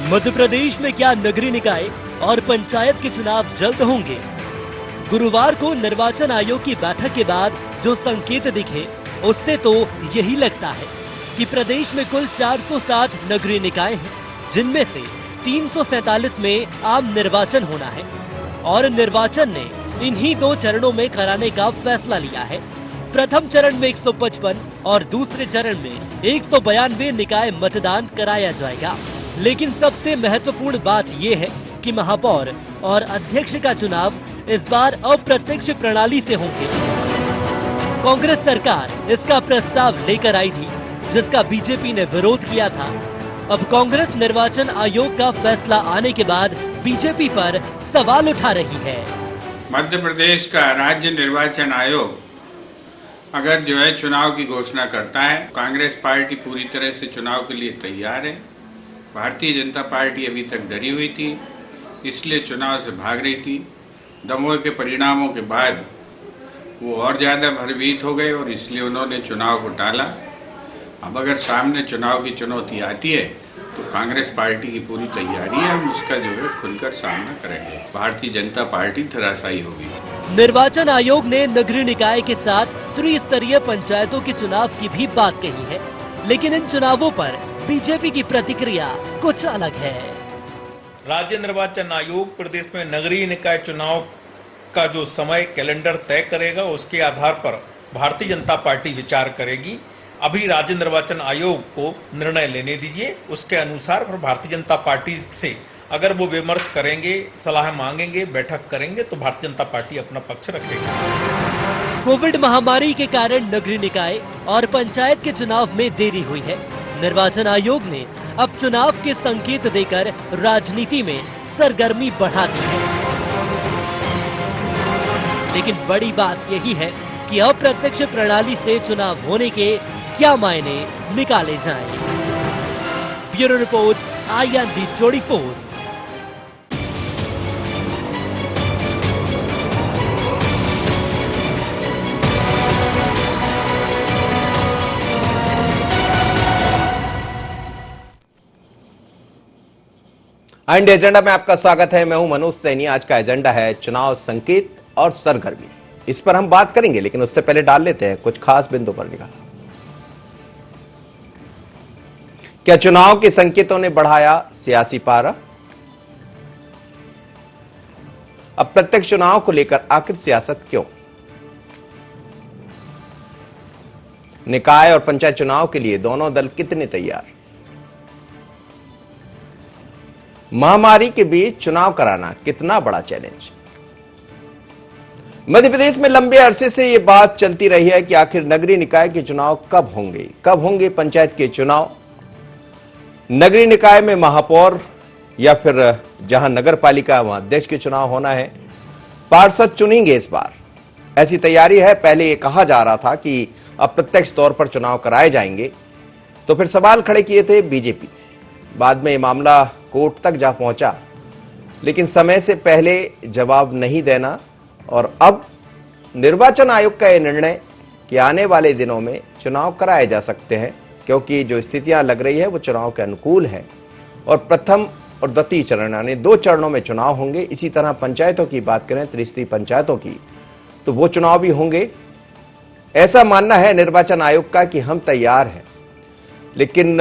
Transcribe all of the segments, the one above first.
मध्य प्रदेश में क्या नगरीय निकाय और पंचायत के चुनाव जल्द होंगे? गुरुवार को निर्वाचन आयोग की बैठक के बाद जो संकेत दिखे उससे तो यही लगता है कि प्रदेश में कुल 460 नगरीय निकाय हैं, जिनमें से 347 में आम निर्वाचन होना है और निर्वाचन ने इन्हीं 2 चरणों में कराने का फैसला लिया है। प्रथम चरण में 155 और दूसरे चरण में 192 निकाय मतदान कराया जाएगा। लेकिन सबसे महत्वपूर्ण बात ये है कि महापौर और अध्यक्ष का चुनाव इस बार अप्रत्यक्ष प्रणाली से होंगे। कांग्रेस सरकार इसका प्रस्ताव लेकर आई थी, जिसका बीजेपी ने विरोध किया था। अब कांग्रेस निर्वाचन आयोग का फैसला आने के बाद बीजेपी पर सवाल उठा रही है। मध्य प्रदेश का राज्य निर्वाचन आयोग अगर जो है चुनाव की घोषणा करता है, कांग्रेस पार्टी पूरी तरह से चुनाव के लिए तैयार है। भारतीय जनता पार्टी अभी तक डरी हुई थी, इसलिए चुनाव से भाग रही थी। दमोह के परिणामों के बाद वो और ज्यादा भयभीत हो गए और इसलिए उन्होंने चुनाव को टाला। अब अगर सामने चुनाव की चुनौती आती है तो कांग्रेस पार्टी की पूरी तैयारी है, हम उसका जो है खुलकर सामना करेंगे। भारतीय जनता पार्टी धराशायी होगी। निर्वाचन आयोग ने नगरीय निकाय के साथ त्रिस्तरीय पंचायतों के चुनाव की भी बात कही है, लेकिन इन चुनावों पर बीजेपी की प्रतिक्रिया कुछ अलग है। राज्य निर्वाचन आयोग प्रदेश में नगरीय निकाय चुनाव का जो समय कैलेंडर तय करेगा, उसके आधार पर भारतीय जनता पार्टी विचार करेगी। अभी राज्य निर्वाचन आयोग को निर्णय लेने दीजिए, उसके अनुसार फिर भारतीय जनता पार्टी से अगर वो विमर्श करेंगे, सलाह मांगेंगे, बैठक करेंगे तो भारतीय जनता पार्टी अपना पक्ष रखेगी। कोविड महामारी के कारण नगरीय निकाय और पंचायत के चुनाव में देरी हुई है। निर्वाचन आयोग ने अब चुनाव के संकेत देकर राजनीति में सरगर्मी बढ़ा दी है। लेकिन बड़ी बात यही है कि अप्रत्यक्ष प्रणाली से चुनाव होने के क्या मायने निकाले जाएं। Bureau report, IND 24। IND agenda में आपका स्वागत है। मैं हूं मनोज सैनी। आज का एजेंडा है चुनाव संकेत और सरगर्मी। इस पर हम बात करेंगे, लेकिन उससे पहले डाल लेते हैं कुछ खास बिंदु पर निगाह। क्या चुनाव के संकेतों ने बढ़ाया सियासी पारा? अब प्रत्यक्ष चुनाव को लेकर आखिर सियासत क्यों? निकाय और पंचायत चुनाव के लिए दोनों दल कितने तैयार? महामारी के बीच चुनाव कराना कितना बड़ा चैलेंज? मध्य प्रदेश में लंबे अरसे से यह बात चलती रही है कि आखिर नगरीय निकाय के चुनाव कब होंगे पंचायत के चुनाव। नगरीय निकाय में महापौर या फिर जहां नगर पालिका वहां अध्यक्ष के चुनाव होना है, पार्षद चुनेंगे इस बार, ऐसी तैयारी है। पहले यह कहा जा रहा था कि अप्रत्यक्ष तौर पर चुनाव कराए जाएंगे, तो फिर सवाल खड़े किए थे बीजेपी। बाद में यह मामला कोर्ट तक जा पहुंचा, लेकिन समय से पहले जवाब नहीं देना और अब निर्वाचन आयोग का यह निर्णय कि आने वाले दिनों में चुनाव कराए जा सकते हैं, क्योंकि जो स्थितियां लग रही है वो चुनाव के अनुकूल है और प्रथम और द्वितीय चरण यानी 2 चरणों में चुनाव होंगे। इसी तरह पंचायतों की बात करें, त्रिस्तरीय पंचायतों की, तो वो चुनाव भी होंगे। ऐसा मानना है निर्वाचन आयोग का कि हम तैयार हैं, लेकिन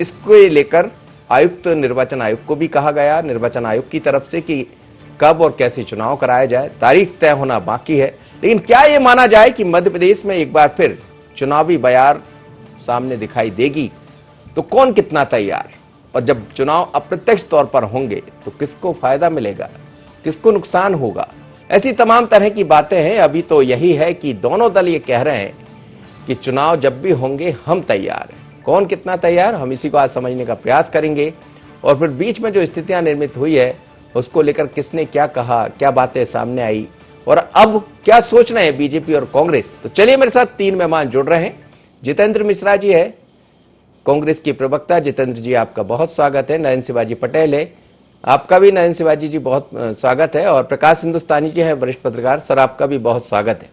इसको लेकर आयुक्त निर्वाचन आयोग को भी कहा गया निर्वाचन आयोग की तरफ से कि कब और कैसे चुनाव कराया जाए, तारीख तय होना बाकी है। लेकिन क्या यह माना जाए कि मध्य प्रदेश में एक बार फिर चुनावी बयार सामने दिखाई देगी, तो कौन कितना तैयार? और जब चुनाव अप्रत्यक्ष तौर पर होंगे तो किसको फायदा मिलेगा, किसको नुकसान होगा? ऐसी तमाम तरह की बातें हैं। अभी तो यही है कि दोनों दल ये कह रहे हैं कि चुनाव जब भी होंगे हम तैयार हैं। कौन कितना तैयार, हम इसी को आज समझने का प्रयास करेंगे। और फिर बीच में जो स्थितियां निर्मित हुई है उसको लेकर किसने क्या कहा, क्या बातें सामने आई और अब क्या सोच रहे हैं बीजेपी और कांग्रेस। तो चलिए, मेरे साथ 3 मेहमान जुड़ रहे हैं। जितेंद्र मिश्रा जी है, कांग्रेस की प्रवक्ता। जितेंद्र जी, आपका बहुत स्वागत है। नयन शिवाजी पटेल है, आपका भी नयन शिवाजी जी बहुत स्वागत है। और प्रकाश हिंदुस्तानी जी हैं, वरिष्ठ पत्रकार। सर, आपका भी बहुत स्वागत है।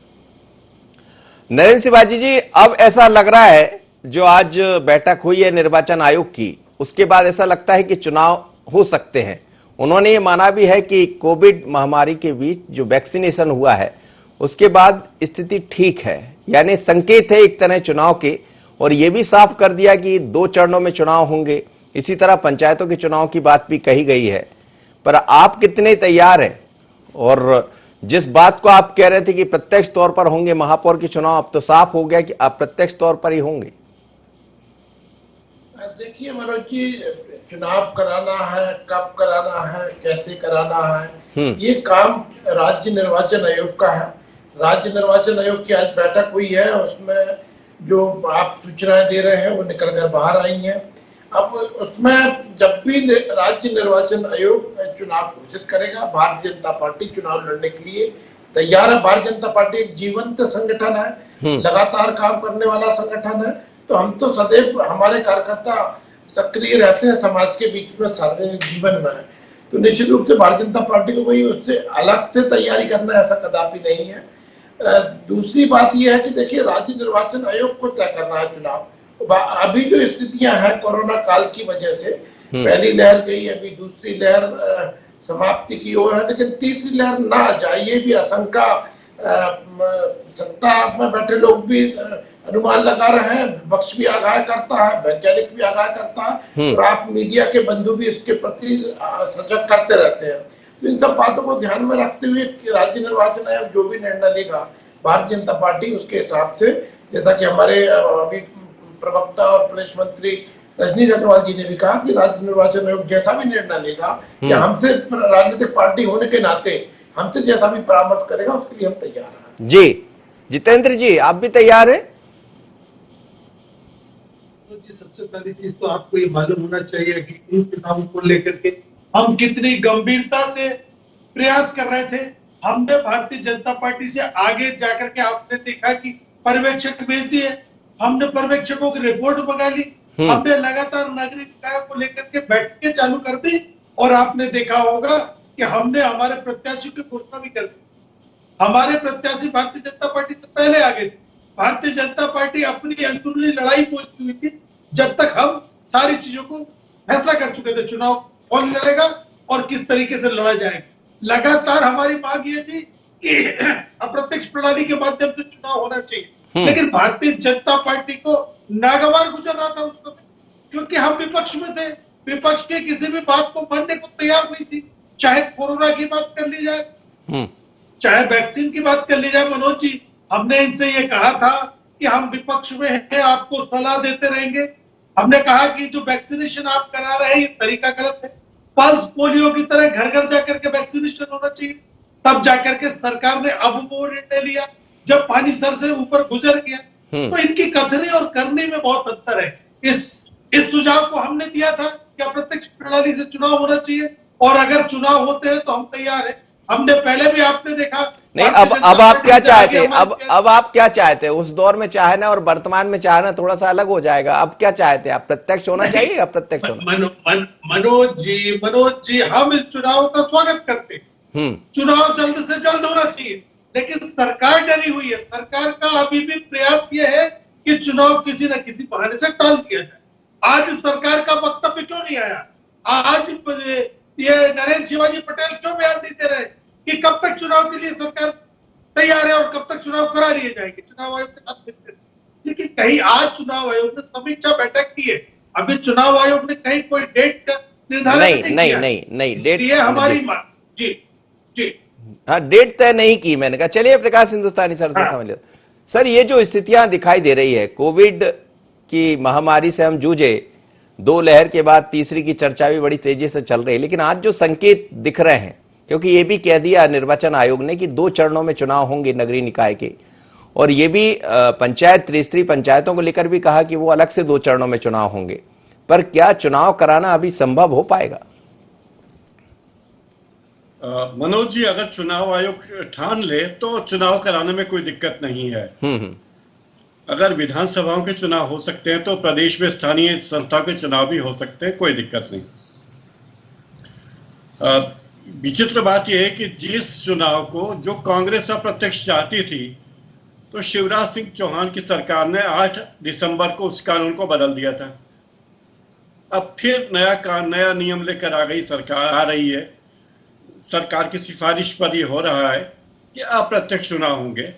नयन शिवाजी जी, अब ऐसा लग रहा है जो आज बैठक हुई है निर्वाचन आयोग की, उसके बाद ऐसा लगता है कि चुनाव हो सकते हैं। उन्होंने ये माना भी है कि कोविड महामारी के बीच जो वैक्सीनेशन हुआ है उसके बाद स्थिति ठीक है, यानी संकेत है एक तरह चुनाव के। और ये भी साफ कर दिया कि 2 चरणों में चुनाव होंगे। इसी तरह पंचायतों के चुनाव की बात भी कही गई है। पर आप कितने तैयार हैं? और जिस बात को आप कह रहे थे कि प्रत्यक्ष तौर पर होंगे महापौर के चुनाव, अब तो साफ हो गया कि आप प्रत्यक्ष तौर पर ही होंगे। देखिए मनोज जी, चुनाव कराना है, कब कराना है, कैसे कराना है, ये काम राज्य निर्वाचन आयोग का है। राज्य निर्वाचन आयोग की आज बैठक हुई है, उसमें जो आप सूचनाएं दे रहे हैं वो निकल कर बाहर आई हैं। अब उसमें जब भी राज्य निर्वाचन आयोग चुनाव घोषित करेगा, भारतीय जनता पार्टी चुनाव लड़ने के लिए तैयार है। भारतीय जनता पार्टी एक जीवंत संगठन है, लगातार काम करने वाला संगठन है। तो हम तो सदैव, हमारे कार्यकर्ता सक्रिय रहते हैं समाज के बीच में, सार्वजनिक जीवन में। तो निश्चित रूप से भारतीय जनता पार्टी को कोई उससे अलग से तैयारी करना ऐसा कदापि नहीं है। दूसरी बात यह है कि देखिए, राज्य निर्वाचन आयोग को तय करना है चुनाव। अभी जो स्थितियां हैं कोरोना काल की वजह से, पहली लहर गई, अभी दूसरी लहर समाप्ति की ओर है, लेकिन तीसरी लहर ना आ जाए ये भी आशंका सत्ता में बैठे लोग भी अनुमान लगा रहे हैं। विपक्ष भी आगाह करता है, वैज्ञानिक भी आगाह करता है, और आप मीडिया के बंधु भी इसके प्रति सजग करते रहते हैं। तो इन सब बातों को ध्यान में रखते हुए राज्य निर्वाचन आयोग जो भी निर्णय लेगा, भारतीय जनता पार्टी उसके हिसाब से, जैसा कि हमारे अभी प्रवक्ता और प्रदेश मंत्री रजनीश अग्रवाल जी ने भी कहा कि राज्य निर्वाचन आयोग जैसा भी निर्णय लेगा, या हमसे राजनीतिक पार्टी होने के नाते हमसे जैसा भी परामर्श करेगा, उसके लिए हम तैयार हैं। जी जितेंद्र जी, आप भी तैयार हैं? तो सबसे पहली चीज तो आपको ये मालूम होना चाहिए कि इन चुनावों को लेकर के हम कितनी गंभीरता से प्रयास कर रहे थे। हमने भारतीय जनता पार्टी से आगे जाकर के, आपने देखा कि पर्यवेक्षक भेज दिए, हमने पर्यवेक्षकों की रिपोर्ट मंगा ली, हमने लगातार नागरिक निकाय को लेकर के बैठकें चालू कर दी, और आपने देखा होगा कि हमने हमारे प्रत्याशी की घोषणा भी कर दी। हमारे प्रत्याशी भारतीय जनता पार्टी से पहले आ गए थे। भारतीय जनता पार्टी अपनी अंदरूनी लड़ाई पहुंची हुई थी, जब तक हम सारी चीजों को फैसला कर चुके थे, चुनाव कौन लड़ेगा और किस तरीके से लड़ा जाएगा। लगातार हमारी मांग ये थी कि अप्रत्यक्ष प्रणाली के माध्यम से चुनाव होना चाहिए, लेकिन भारतीय जनता पार्टी को नागवार गुजर रहा था उस समय, क्योंकि हम विपक्ष में थे। विपक्ष के किसी भी बात को मानने को तैयार नहीं थी, चाहे कोरोना की बात कर ली जाए, चाहे वैक्सीन की बात कर ली जाए। मनोज जी, हमने इनसे ये कहा था कि हम विपक्ष में हैं, आपको सलाह देते रहेंगे। हमने कहा कि जो वैक्सीनेशन आप करा रहे हैं ये तरीका गलत है, पल्स पोलियो की तरह घर घर जाकर के वैक्सीनेशन होना चाहिए। तब जाकर के सरकार ने अब वो निर्णय लिया जब पानी सर से ऊपर गुजर गया। तो इनकी कथनी और करनी में बहुत अंतर है। इस सुझाव को हमने दिया था कि अप्रत्यक्ष प्रणाली से चुनाव होना चाहिए, और अगर चुनाव होते हैं तो हम तैयार हैं। हमने पहले भी, आपने देखा नहीं, अब आप क्या चाहते हैं? अब आप क्या चाहते हैं? उस दौर में चाहना और वर्तमान में चाहना थोड़ा सा अलग हो जाएगा। अब क्या चाहते हैं आप? प्रत्यक्ष होना चाहिए या अप्रत्यक्ष होना? मनोज जी, हम इस चुनाव का स्वागत करते हैं। चुनाव जल्द से जल्द होना चाहिए, लेकिन सरकार डरी हुई है। सरकार का अभी भी प्रयास ये है कि चुनाव किसी न किसी बहाने से टाल दिया जाए। आज सरकार का वक्तव्य क्यों नहीं आया? आज ये नरेंद्र शिवाजी पटेल क्यों बयान नहीं दे रहे कि कब तक चुनाव के लिए सरकार तैयार है और कब तक चुनाव करा लिए जाएंगे? चुनाव आयोग के साथ मिलकर, लेकिन कहीं आज चुनाव आयोग ने समीक्षा बैठक की है, अभी चुनाव आयोग ने कहीं कोई डेट का निर्धारण नहीं डेट हमारी जी हाँ, डेट तय नहीं की। मैंने कहा चलिए प्रकाश हिंदुस्तानी सर से समझ लिया। सर, ये जो स्थितियां दिखाई दे रही है, कोविड की महामारी से हम जूझे, 2 लहर के बाद तीसरी की चर्चा भी बड़ी तेजी से चल रही है, लेकिन आज जो संकेत दिख रहे हैं, क्योंकि ये भी कह दिया निर्वाचन आयोग ने कि 2 चरणों में चुनाव होंगे नगरीय निकाय के, और ये भी पंचायत त्रिस्तरीय पंचायतों को लेकर भी कहा कि वो अलग से 2 चरणों में चुनाव होंगे। पर क्या चुनाव कराना अभी संभव हो पाएगा? मनोज जी, अगर चुनाव आयोग ठान ले तो चुनाव कराने में कोई दिक्कत नहीं है। अगर विधानसभाओं के चुनाव हो सकते हैं तो प्रदेश में स्थानीय संस्था के चुनाव भी हो सकते हैं, कोई दिक्कत नहीं। विचित्र बात यह है कि जिस चुनाव को जो कांग्रेस अप्रत्यक्ष चाहती थी, तो शिवराज सिंह चौहान की सरकार ने 8 दिसंबर को उस कानून को बदल दिया था। अब फिर नया नियम लेकर आ रही है। सरकार की सिफारिश पर ये हो रहा है कि अप्रत्यक्ष चुनाव होंगे।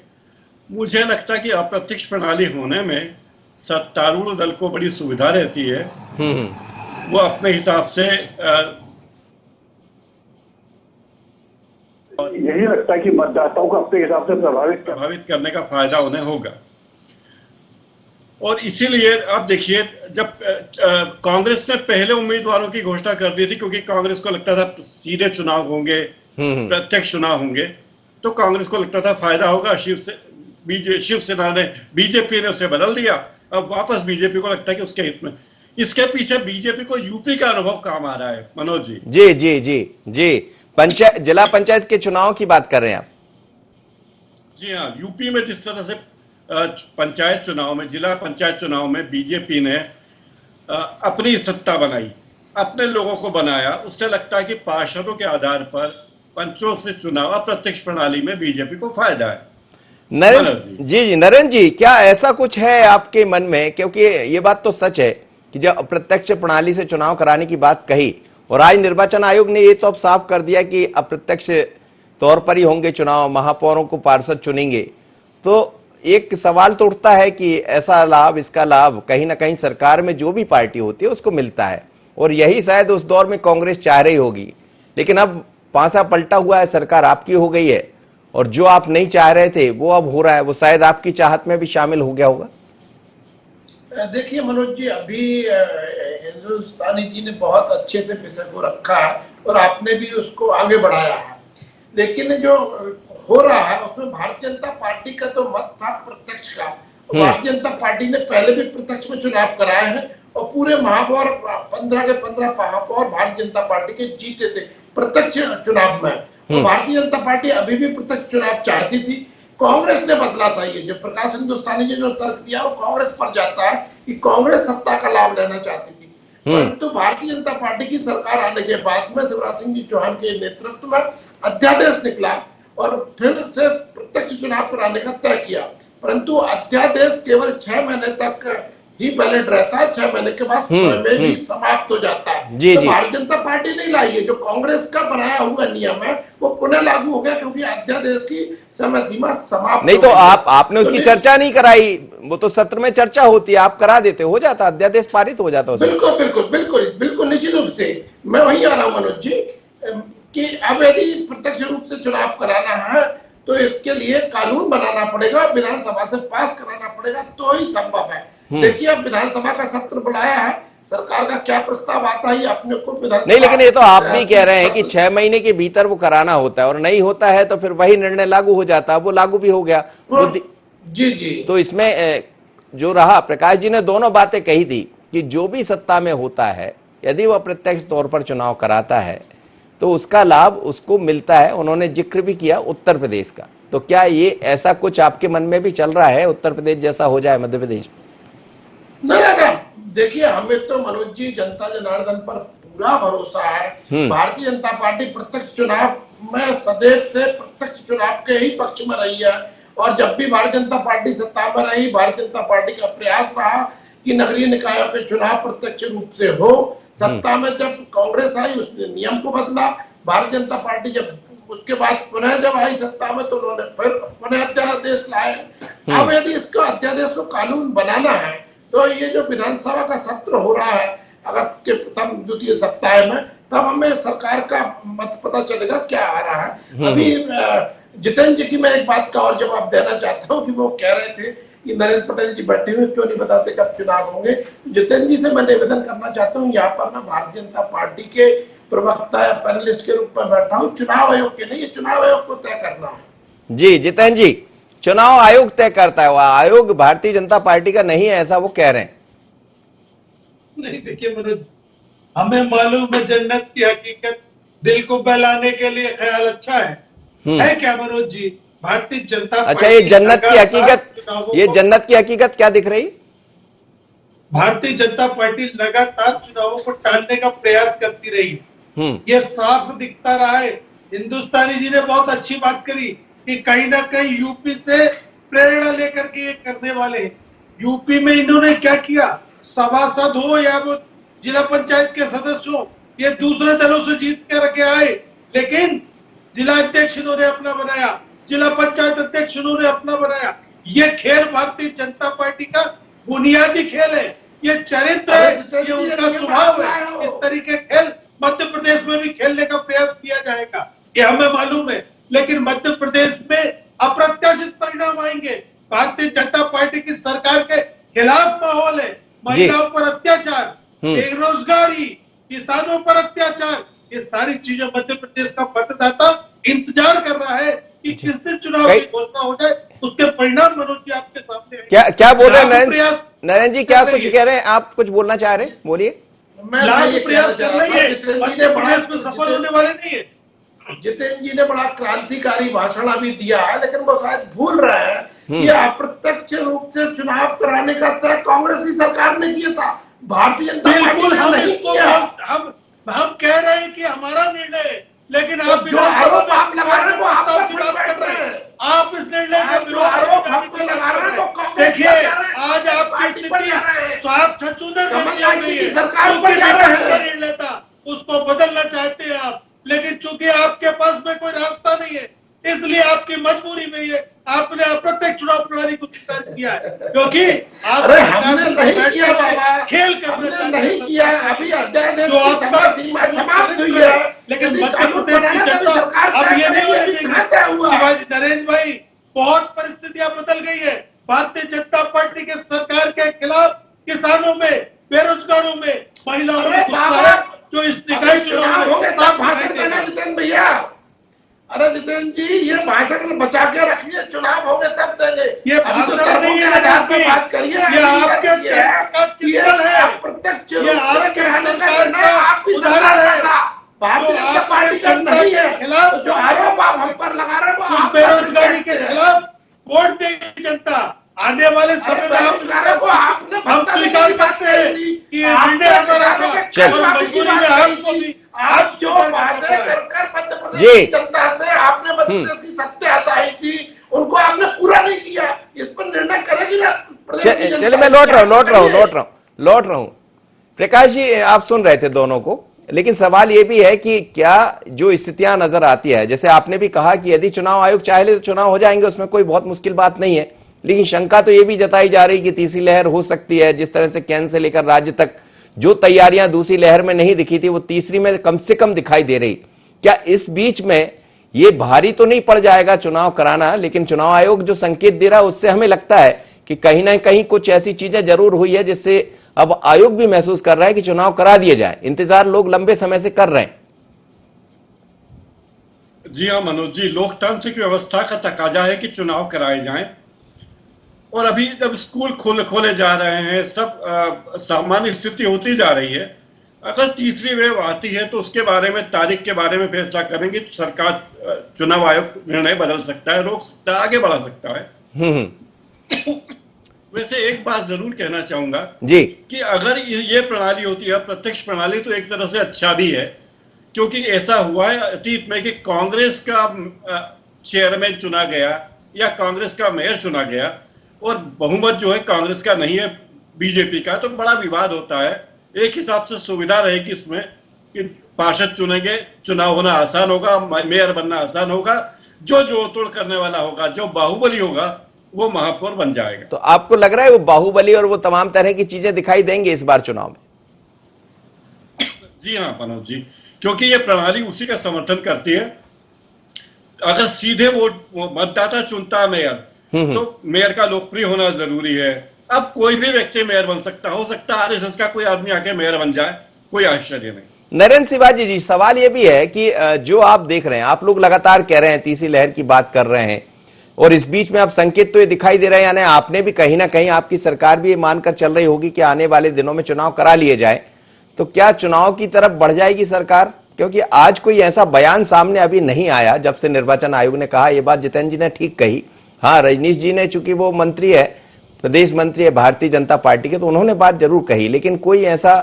मुझे लगता है कि अप्रत्यक्ष प्रणाली होने में सत्तारूढ़ दल को बड़ी सुविधा रहती है। वो अपने हिसाब से यही लगता है कि मतदाताओं को अपने हिसाब से प्रभावित करने का फायदा उन्हें होगा। और इसीलिए अब देखिए, जब कांग्रेस ने पहले उम्मीदवारों की घोषणा कर दी थी, क्योंकि कांग्रेस को लगता था सीधे चुनाव होंगे, प्रत्यक्ष चुनाव होंगे, तो कांग्रेस को लगता था फायदा होगा। शिवसेना ने, बीजेपी ने उसे बदल दिया। अब वापस बीजेपी को लगता है कि उसके हित में। इसके पीछे बीजेपी को यूपी का अनुभव काम आ रहा है। मनोज जी। जी जी जी जी, जिला पंचायत के चुनाव की बात कर रहे हैं आप? जी हाँ, यूपी में जिस तरह से पंचायत चुनाव में, जिला पंचायत चुनाव में बीजेपी ने अपनी सत्ता बनाई, अपने लोगों को बनाया, उससे लगता है कि पार्षदों के आधार पर पंचों से चुनाव अप्रत्यक्ष प्रणाली में बीजेपी को फायदा है। नरेंद्र जी, नरेंद्र जी, क्या ऐसा कुछ है आपके मन में? क्योंकि ये बात तो सच है कि जब अप्रत्यक्ष प्रणाली से चुनाव कराने की बात कही, और आज निर्वाचन आयोग ने ये तो अब साफ कर दिया कि अप्रत्यक्ष तौर पर ही होंगे चुनाव, महापौरों को पार्षद चुनेंगे, तो एक सवाल तो उठता है कि ऐसा लाभ, इसका लाभ कहीं ना कहीं सरकार में जो भी पार्टी होती है उसको मिलता है, और यही शायद उस दौर में कांग्रेस चाह रही होगी। लेकिन अब पासा पलटा हुआ है, सरकार आपकी हो गई है, और जो आप नहीं चाह रहे थे वो अब हो रहा है, वो शायद आपकी चाहत में भी शामिल हो गया होगा। देखिए मनोज जी, अभी हिंदुस्तानी जी ने बहुत अच्छे से विषय को रखा है और आपने भी उसको आगे बढ़ाया है, लेकिन जो हो रहा है उसमें भारतीय जनता पार्टी का तो मत था प्रत्यक्ष का। भारतीय जनता पार्टी ने पहले भी प्रत्यक्ष में चुनाव कराए हैं और पूरे महापौर 15 के 15 महापौर भारतीय जनता पार्टी के जीते थे प्रत्यक्ष चुनाव में। तो भारतीय जनता पार्टी अभी भी प्रत्यक्ष चुनाव चाहती थी। कांग्रेस ने बदला था। ये जो प्रकाश हिंदुस्तानी जी ने जो तर्क दिया वो कांग्रेस पर जाता है कि कांग्रेस सत्ता का लाभ लेना चाहती थी, परंतु भारतीय जनता पार्टी की सरकार आने के बाद में शिवराज सिंह जी चौहान के नेतृत्व में अध्यादेश निकला और फिर से प्रत्यक्ष चुनाव कराने का तय किया, परंतु अध्यादेश केवल 6 महीने तक ही वैलिड रहता है, 6 महीने के बाद स्वयं भी समाप्त हो जाता है। तो भारतीय जनता पार्टी नहीं लाई है, जो कांग्रेस का बनाया हुआ नियम है वो पुनः लागू हो गया, क्योंकि अध्यादेश की समय सीमा समाप्त नहीं। तो आपने उसकी चर्चा नहीं कराई, वो तो सत्र में चर्चा होती है, आप करा देते, हो जाता, अध्यादेश पारित हो जाता। बिल्कुल बिल्कुल बिल्कुल बिल्कुल निश्चित रूप से मैं वही आ रहा हूँ मनोज जी, कि अब यदि प्रत्यक्ष रूप से चुनाव कराना है तो इसके लिए कानून बनाना पड़ेगा, विधानसभा से पास कराना पड़ेगा, तो ही संभव है। देखिए अब विधानसभा का सत्र बुलाया है, सरकार का क्या प्रस्ताव आता है अपने को विधानसभा नहीं, लेकिन ये तो आप भी कह रहे हैं कि 6 महीने के भीतर वो कराना होता है, और नहीं होता है तो फिर वही निर्णय लागू हो जाता है। वो लागू भी हो गया। जी जी। तो इसमें जो रहा, प्रकाश जी ने दोनों बातें कही थी कि जो भी सत्ता में होता है यदि वह प्रत्यक्ष तौर पर चुनाव कराता है तो उसका लाभ उसको मिलता है। उन्होंने जिक्र भी किया उत्तर प्रदेश का, तो क्या ये ऐसा कुछ आपके मन में भी चल रहा है, उत्तर प्रदेश जैसा हो जाए मध्य प्रदेश में? ना, देखिए हमें तो मनोज जी जनता जनार्दन पर पूरा भरोसा है। भारतीय जनता पार्टी प्रत्यक्ष चुनाव में सदैव से प्रत्यक्ष चुनाव के ही पक्ष में रही है, और जब भी भारतीय जनता पार्टी सत्ता में रही, भारतीय जनता पार्टी का प्रयास रहा कि नगरीय निकायों के चुनाव प्रत्यक्ष रूप से हो। सत्ता में जब कांग्रेस आई उसने नियम को बदला, भारतीय जनता पार्टी जब उसके बाद पुनः जब आई सत्ता में तो उन्होंने फिर पुनः अध्यादेश लाए। अब यदि इसको अध्यादेश को कानून बनाना है तो ये जो विधानसभा का सत्र हो रहा है अगस्त के प्रथम द्वितीय सप्ताह में, तब हमें सरकार का मत पता चलेगा क्या आ रहा है। अभी जितेंद्र जी की मैं एक बात का और जवाब देना चाहता हूँ कि वो कह रहे थे कि नरेंद्र पटेल जी बैठे हुए क्यों नहीं बताते कब चुनाव होंगे। जितेंद्र जी से मैं निवेदन करना चाहता हूँ, यहाँ पर मैं भारतीय जनता पार्टी के प्रवक्ता या पैनलिस्ट के रूप में बैठा हूँ, चुनाव आयोग के नहीं, ये चुनाव आयोग को तय करना है। जी जितेंद्र जी, चुनाव आयोग तय करता है, वह आयोग भारतीय जनता पार्टी का नहीं है, ऐसा वो कह रहे हैं। नहीं देखिए मनोज, हमें मालूम है जन्नत की हकीकत दिल को बहलाने के लिए ख्याल अच्छा है क्या मनोज जी? भारतीय जनता अच्छा, ये जन्नत की हकीकत, ये जन्नत की हकीकत क्या दिख रही? भारतीय जनता पार्टी लगातार चुनावों को टालने का प्रयास करती रही। ये साफ दिखता रहा है। हिंदुस्तानी जी ने बहुत अच्छी बात करी कि कहीं ना कहीं यूपी से प्रेरणा लेकर के ये करने वाले। यूपी में इन्होंने क्या किया, सभासद हो या वो जिला पंचायत के सदस्यों ये दूसरे दलों से जीत के रखे आए, लेकिन जिला अध्यक्ष इन्होंने अपना बनाया, जिला पंचायत अध्यक्ष इन्होंने अपना बनाया। ये खेल भारतीय जनता पार्टी का बुनियादी खेल है, ये चरित्र है, ये उनका स्वभाव है। इस तरीके खेल मध्य प्रदेश में भी खेलने का प्रयास किया जाएगा, ये हमें मालूम है, लेकिन मध्य प्रदेश में अप्रत्याशित परिणाम आएंगे। भारतीय जनता पार्टी की सरकार के खिलाफ माहौल है, महिलाओं पर अत्याचार, बेरोजगारी, किसानों पर अत्याचार, ये सारी चीजें मध्य प्रदेश का मतदाता इंतजार कर रहा है कि किस दिन चुनाव की घोषणा हो जाए, उसके परिणाम मनोज जी आपके सामने हैं। क्या बोल रहे हैं नरेंद्र जी, क्या कुछ कह रहे हैं आप? कुछ बोलना चाह रहे हैं, बोलिए। लाख प्रयास कर रही है, मध्य प्रदेश में सफल होने वाले नहीं है। जितेंद्र जी ने बड़ा क्रांतिकारी भाषण अभी दिया है, लेकिन वो शायद भूल रहे हैं कि अप्रत्यक्ष रूप से चुनाव कराने का तय कांग्रेस की सरकार ने किया था, भारतीय जनता पार्टी ने नहीं किया। हम कह रहे हैं कि हमारा निर्णय है, लेकिन आप जो आरोप आप लगा रहे हैं वो आप पर बैठ रहे हैं। आप इस निर्णय का जो आरोप आप पे लगा रहे हैं वो कांग्रेस देखिए, आज आपकी स्थिति तो आप छछूंदर कमलनाथ जी की सरकार पर जा रहे हैं। निर्णय था उसको बदलना चाहते हैं आप, लेकिन चूंकि आपके पास में कोई रास्ता नहीं है, इसलिए आपकी मजबूरी में ये आपने अप्रत्यक्ष चुनाव प्रणाली को चिंतित किया है, क्योंकि अरे हमने नहीं किया बाबा, खेल करने हमने नहीं किया। अभी अध्यादेश की समय सीमा समाप्त हुई है, लेकिन मध्य प्रदेश की जनता अब ये नहीं है। शिवाजी नरेंद्र भाई, बहुत परिस्थितियां बदल गई है। भारतीय जनता पार्टी के सरकार के खिलाफ किसानों में, बेरोजगारों में, महिलाओं में गुस्सा है, जो इस निकाय चुनाव हो गए तब भाषण देना जितेंद्र भैया। अरे जितेंद्र जी, ये भाषण बचा के रखिए, चुनाव हो गए तब देंगे। ये भाषण नहीं है, बात करिए। ये आपके चिंतन है, अप्रत्यक्ष रूप से कराने का निर्णय आपकी सरकार का था, भारतीय जनता पार्टी का नहीं है। तो जो आरोप आप हम पर लगा रहे हैं वो बेरोजगारी के खिलाफ वोट देगी जनता। आने वाले समय में हम स्वीकार करते हैं कि ये निर्णय हमारा था, और मजबूरी में हमको भी आप जो वादे कर मध्य प्रदेश की जनता से आपने मध्य प्रदेश की सत्ता हटाई थी, उनको आपने पूरा नहीं किया। इस पर निर्णय करेगी ना प्रदेश की जनता। चलिए, मैं लौट रहा हूं। प्रकाश जी, आप सुन रहे थे दोनों को, लेकिन सवाल यह भी है कि क्या जो स्थितियां नजर आती है, जैसे आपने भी कहा कि यदि चुनाव आयोग चाहे तो चुनाव हो जाएंगे, उसमें कोई बहुत मुश्किल बात नहीं है, लेकिन शंका तो यह भी जताई जा रही कि तीसरी लहर हो सकती है। जिस तरह से केंद्र से लेकर राज्य तक जो तैयारियां दूसरी लहर में नहीं दिखी थी, वो तीसरी में कम से कम दिखाई दे रही। क्या इस बीच में ये भारी तो नहीं पड़ जाएगा चुनाव कराना? लेकिन चुनाव आयोग जो संकेत दे रहा है, उससे हमें लगता है कि कहीं ना कहीं कुछ ऐसी चीजें जरूर हुई है जिससे अब आयोग भी महसूस कर रहा है कि चुनाव करा दिए जाए। इंतजार लोग लंबे समय से कर रहे हैं। जी हाँ मनोज जी, लोकतांत्रिक व्यवस्था का तकाजा है कि चुनाव कराए जाएं, और अभी जब स्कूल खोले जा रहे हैं, सब सामान्य स्थिति होती जा रही है। अगर तीसरी वेव आती है तो उसके बारे में, तारीख के बारे में फैसला करेंगे तो सरकार, चुनाव आयोग निर्णय बदल सकता है, रोक सकता है, आगे बढ़ा सकता है। वैसे एक बात जरूर कहना चाहूंगा जी कि अगर ये प्रणाली होती है, प्रत्यक्ष प्रणाली, तो एक तरह से अच्छा भी है, क्योंकि ऐसा हुआ है अतीत में कि कांग्रेस का चेयरमैन चुना गया या कांग्रेस का मेयर चुना गया, और बहुमत जो है कांग्रेस का नहीं है, बीजेपी का, तो बड़ा विवाद होता है। एक हिसाब से सुविधा रहेगी इसमें कि पार्षद चुनेंगे, चुनाव होना आसान होगा, मेयर बनना आसान होगा, जो तोड़ करने वाला होगा, जो बाहुबली होगा, वो महापौर बन जाएगा। तो आपको लग रहा है वो बाहुबली और वो तमाम तरह की चीजें दिखाई देंगे इस बार चुनाव में? जी हाँ मनोज जी, क्योंकि ये प्रणाली उसी का समर्थन करती है। अगर सीधे वोट मतदाता चुनता है मेयर, तो मेयर का लोकप्रिय होना जरूरी है। अब कोई भी व्यक्ति मेयर बन सकता, हो सकता है आरएसएस का कोई आदमी आके मेयर बन जाए, कोई आश्चर्य नहीं। नरेंद्र शिवाजी जी, सवाल यह भी है कि जो आप देख रहे हैं, आप लोग लगातार कह रहे हैं, तीसरी लहर की बात कर रहे हैं, और इस बीच में अब संकेत तो ये दिखाई दे रहे हैं, यानी आपने भी कहीं ना कहीं, आपकी सरकार भी ये मानकर चल रही होगी कि आने वाले दिनों में चुनाव करा लिए जाए, तो क्या चुनाव की तरफ बढ़ जाएगी सरकार? क्योंकि आज कोई ऐसा बयान सामने अभी नहीं आया जब से निर्वाचन आयोग ने कहा। ये बात जितेंद्र जी ने ठीक कही। हाँ, रजनीश जी ने, चूंकि वो मंत्री है, प्रदेश मंत्री है भारतीय जनता पार्टी के, तो उन्होंने बात जरूर कही, लेकिन कोई ऐसा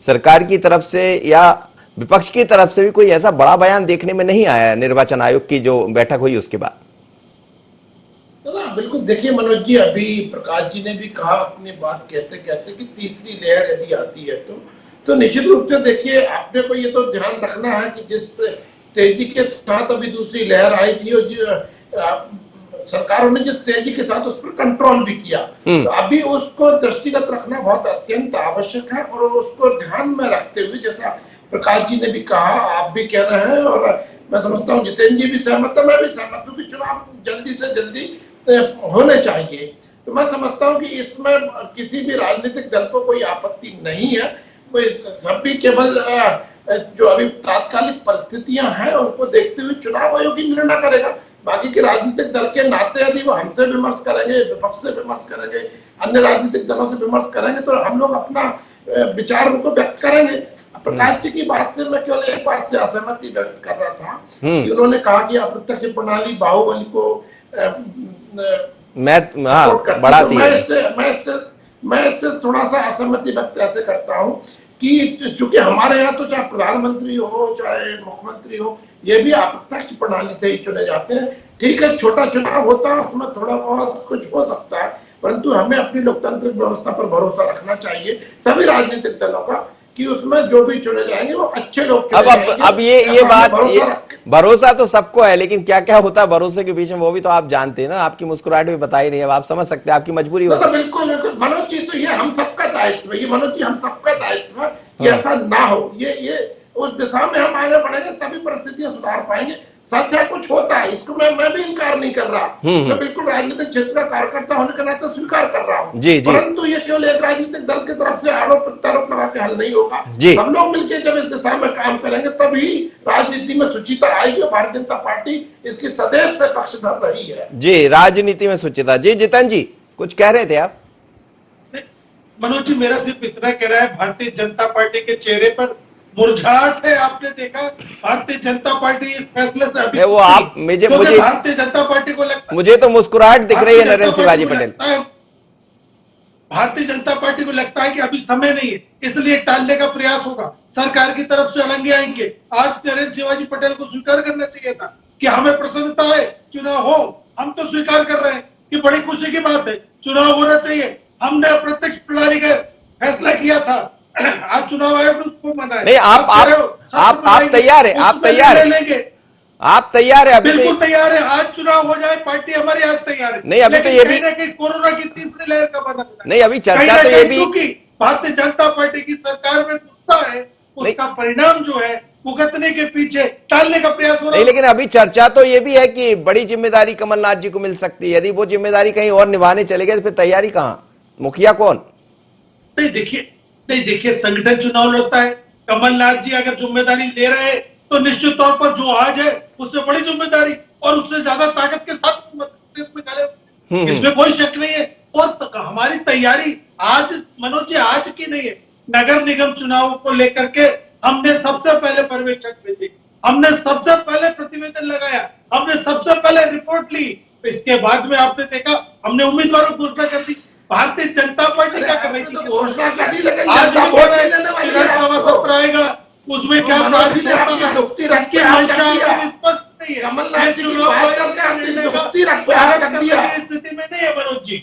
सरकार की तरफ से या विपक्ष की तरफ से भी कोई ऐसा बड़ा बयान देखने में नहीं आया निर्वाचन आयोग की जो बैठक हुई उसके बाद। ना बिल्कुल, देखिए मनोज जी, अभी प्रकाश जी ने भी कहा अपनी बात कहते कहते कि तीसरी लहर यदि आती है तो तो निश्चित रूप से देखिए, आपने को ये तो ध्यान रखना है कि जिस तेजी के साथ अभी दूसरी लहर आई थी और सरकारों ने जिस तेजी के साथ उस पर कंट्रोल भी किया, तो अभी उसको दृष्टिगत रखना बहुत अत्यंत आवश्यक है। और उसको ध्यान में रखते हुए, जैसा प्रकाश जी ने भी कहा, आप भी कह रहे हैं, और मैं समझता हूँ जितेंद्र जी भी सहमत है, मैं भी सहमत हूँ कि चुनाव जल्दी से जल्दी होने चाहिए। तो मैं समझता हूँ कि इसमें किसी भी राजनीतिक दल को कोई आपत्ति नहीं है। सब भी केवल जो अभी तात्कालिक परिस्थितियां हैं उनको देखते हुए चुनाव आयोग ही निर्णय करेगा। बाकी के राजनीतिक दल के नाते यदि वो हमसे विमर्श करेंगे, विपक्ष से विमर्श करेंगे, अन्य राजनीतिक दलों से विमर्श करेंगे, तो हम लोग अपना विचार उनको व्यक्त करेंगे। प्रकाश जी की बात से मैं केवल एक बात से असहमति व्यक्त कर रहा था कि उन्होंने कहा कि अप्रत्यक्ष प्रणाली बाहुबली को बढ़ाती है। मैं इससे थोड़ा सा असहमति व्यक्त ऐसे करता हूँ कि चूंकि हमारे यहाँ तो चाहे प्रधानमंत्री हो चाहे मुख्यमंत्री हो, ये भी अप्रत्यक्ष प्रणाली से ही चुने जाते हैं। ठीक है, छोटा चुनाव होता है, उसमें थोड़ा बहुत कुछ हो सकता है, परंतु हमें अपनी लोकतांत्रिक व्यवस्था पर भरोसा रखना चाहिए सभी राजनीतिक दलों का कि उसमें जो भी चुने जाएंगे वो अच्छे लोग चुने जाएंगे। अब ये बात, भरोसा तो सबको है, लेकिन क्या क्या होता है भरोसे के पीछे वो भी तो आप जानते हैं ना। आपकी मुस्कुराहट भी बता ही नहीं है, आप समझ सकते हैं, आपकी मजबूरी हो। बिल्कुल बिल्कुल मनोज जी, तो ये हम सबका दायित्व है, ये मनोज जी हम सबका दायित्व है कि ऐसा ना हो। ये उस दिशा में हम आगे बढ़ेंगे तभी परिस्थितियां सुधार पाएंगे। सच है, कुछ होता है, इसको मैं भी इनकार नहीं कर रहा, मैं बिल्कुल राजनीतिक क्षेत्र का कार्यकर्ता होने के नाते स्वीकार कर रहा हूँ। परंतु ये केवल एक राजनीतिक दल की तरफ से आरोप प्रत्यारोप लगा के हल नहीं होगा। सब लोग मिलकर जब इस दिशा में काम करेंगे तभी राजनीति में सुचिता आएगी, और भारतीय जनता पार्टी इसकी सदैव से पक्षधर रही है। जी, राजनीति में सुचिता। जी जितेंद्र जी, कुछ कह रहे थे आप? मनोज जी, मेरा सिर्फ इतना कह रहा है, भारतीय जनता पार्टी के चेहरे पर मुरझाहट है। आपने देखा भारतीय जनता पार्टी इस फैसले से अभी वो आप मुझे भारतीय जनता पार्टी को लगता है, मुझे तो मुस्कुराहट दिख रही है नरेंद्र शिवाजी पटेल। भारतीय जनता पार्टी को लगता है कि अभी समय नहीं है, इसलिए टालने का प्रयास होगा, सरकार की तरफ से अड़ंगे आएंगे। आज नरेंद्र शिवाजी पटेल को स्वीकार करना चाहिए था कि हमें प्रसन्नता है चुनाव हो। हम तो स्वीकार कर रहे हैं कि बड़ी खुशी की बात है, चुनाव होना चाहिए। हमने अप्रत्यक्ष प्रणाली का फैसला किया था, आज चुनाव आयोग ने उसको मना है। नहीं, आप तैयार है? आप तैयार है? आप तैयार है? बिल्कुल तैयार है। आज चुनाव हो जाए, पार्टी हमारी आज तैयार है। नहीं, अभी तो ये भी कोरोना की तीसरी लहर का बना नहीं, अभी चर्चा तो ये भी, क्योंकि भारतीय जनता पार्टी की सरकार में गुस्सा है, उसका परिणाम जो है भुगतने के पीछे टालने का प्रयास हो रहा है। लेकिन अभी चर्चा तो ये भी है कि बड़ी जिम्मेदारी कमलनाथ जी को मिल सकती है। यदि वो जिम्मेदारी कहीं और निभाने चले गए तो फिर तैयारी कहाँ, मुखिया कौन? नहीं देखिए, संगठन चुनाव लड़ता है। कमलनाथ जी अगर जिम्मेदारी ले रहे हैं तो निश्चित तौर पर जो आज है उससे बड़ी जिम्मेदारी और उससे ज्यादा ताकत के साथ प्रदेश में डाले, इसमें कोई शक नहीं है। और हमारी तैयारी आज मनोज जी आज की नहीं है। नगर निगम चुनाव को लेकर के हमने सबसे पहले पर्यवेक्षक भेजे, हमने सबसे पहले प्रतिवेदन लगाया, हमने सबसे पहले रिपोर्ट ली। इसके बाद में आपने देखा हमने उम्मीदवारों की घोषणा कर दी। भारतीय जनता पार्टी क्या कर रही थी? घोषणा कर दी, लेकिन आज विधानसभा सत्र आएगा, उसमें क्या स्पष्ट नहीं है। कमलनाथ जी की बात करके आपने स्थिति में नहीं है मनोज जी।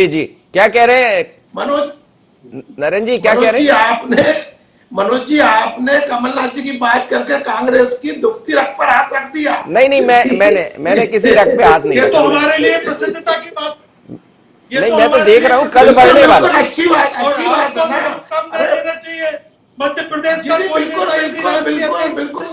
जी क्या कह रहे हैं मनोज? नरेंद्र जी क्या कह रहे हैं? मनोज जी आपने कमलनाथ जी की बात करके कांग्रेस की दुखती रख पर हाथ रख दिया। नहीं, मैंने किसी रख पे हाथ नहीं। ये तो हमारे लिए प्रसन्नता की बात नहीं, मैं तो देख रहा हूँ कल बढ़ने वाला। अच्छी बात लेना चाहिए। मध्य प्रदेश का बिल्कुल,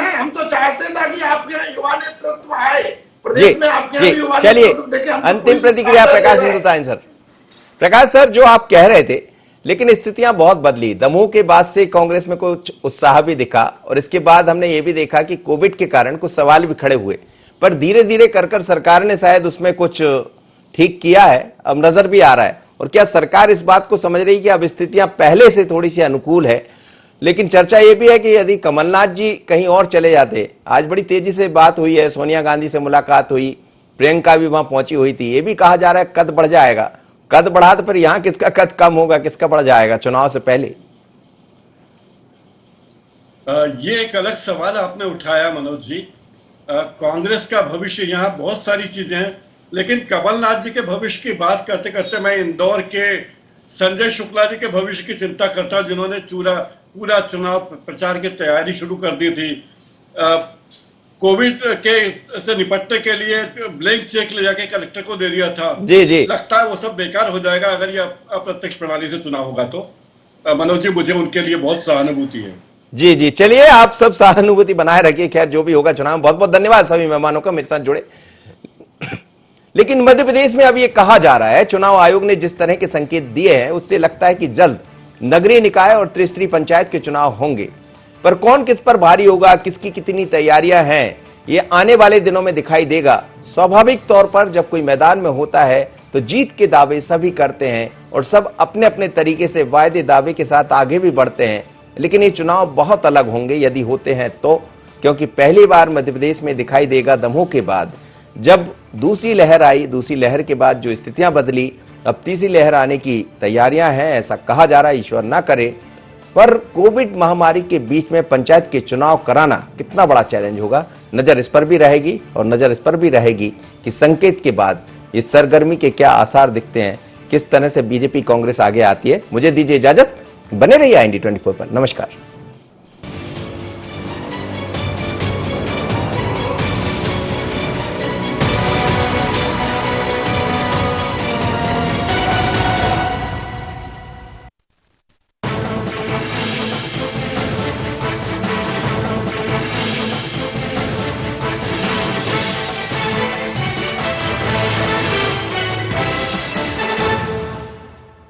हम तो चाहते हैं ताकि आपके यहाँ युवा नेतृत्व आए प्रदेश में। आपके युवा चलिए अंतिम प्रतिक्रिया प्रकाश हिंदुस्तान सर। प्रकाश सर, जो आप कह रहे थे, लेकिन स्थितियां बहुत बदली। दमोह के बाद से कांग्रेस में कुछ उत्साह भी दिखा, और इसके बाद हमने ये भी देखा कि कोविड के कारण कुछ सवाल भी खड़े हुए, पर धीरे धीरे कर सरकार ने शायद उसमें कुछ ठीक किया है, अब नजर भी आ रहा है। और क्या सरकार इस बात को समझ रही है कि अब स्थितियां पहले से थोड़ी सी अनुकूल है? लेकिन चर्चा यह भी है कि यदि कमलनाथ जी कहीं और चले जाते, आज बड़ी तेजी से बात हुई है, सोनिया गांधी से मुलाकात हुई, प्रियंका भी वहां पहुंची हुई थी, ये भी कहा जा रहा है कद बढ़ जाएगा। कद बढ़ा तो फिर यहां किसका कद कम होगा, किसका बढ़ जाएगा चुनाव से पहले? ये एक अलग सवाल आपने उठाया मनोज जी। कांग्रेस का भविष्य, यहाँ बहुत सारी चीजें हैं। लेकिन कमलनाथ जी के भविष्य की बात करते करते मैं इंदौर के संजय शुक्ला जी के भविष्य की चिंता करता हूं, जिन्होंने पूरा चुनाव प्रचार की तैयारी शुरू कर दी थी। कोविड के से निपटने के लिए ब्लैंक चेक ले जाके कलेक्टर को दे दिया था। जी लगता है वो सब बेकार हो जाएगा अगर ये अप्रत्यक्ष प्रणाली से चुनाव होगा तो। मनोज जी, मुझे उनके लिए बहुत सहानुभूति है। जी, चलिए आप सब सहानुभूति बनाए रखिए। खैर जो भी होगा चुनाव, बहुत बहुत धन्यवाद सभी मेहमानों का मेरे साथ जुड़े। लेकिन मध्य प्रदेश में अब ये कहा जा रहा है, चुनाव आयोग ने जिस तरह के संकेत दिए हैं उससे लगता है कि जल्द नगरीय निकाय और त्रिस्तरीय पंचायत के चुनाव होंगे। पर कौन किस पर भारी होगा, किसकी कितनी तैयारियां हैं, ये आने वाले दिनों में दिखाई देगा। स्वाभाविक तौर पर जब कोई मैदान में होता है तो जीत के दावे सभी करते हैं और सब अपने अपने तरीके से वायदे दावे के साथ आगे भी बढ़ते हैं। लेकिन ये चुनाव बहुत अलग होंगे यदि होते हैं तो, क्योंकि पहली बार मध्य प्रदेश में दिखाई देगा दमोह के बाद। जब दूसरी लहर आई, दूसरी लहर के बाद जो स्थितियां बदली, अब तीसरी लहर आने की तैयारियां हैं ऐसा कहा जा रहा है, ईश्वर ना करे। पर कोविड महामारी के बीच में पंचायत के चुनाव कराना कितना बड़ा चैलेंज होगा, नजर इस पर भी रहेगी। और नजर इस पर भी रहेगी कि संकेत के बाद इस सरगर्मी के क्या आसार दिखते हैं, किस तरह से बीजेपी कांग्रेस आगे आती है। मुझे दीजिए इजाजत, बने रहिए IND 24 पर। नमस्कार।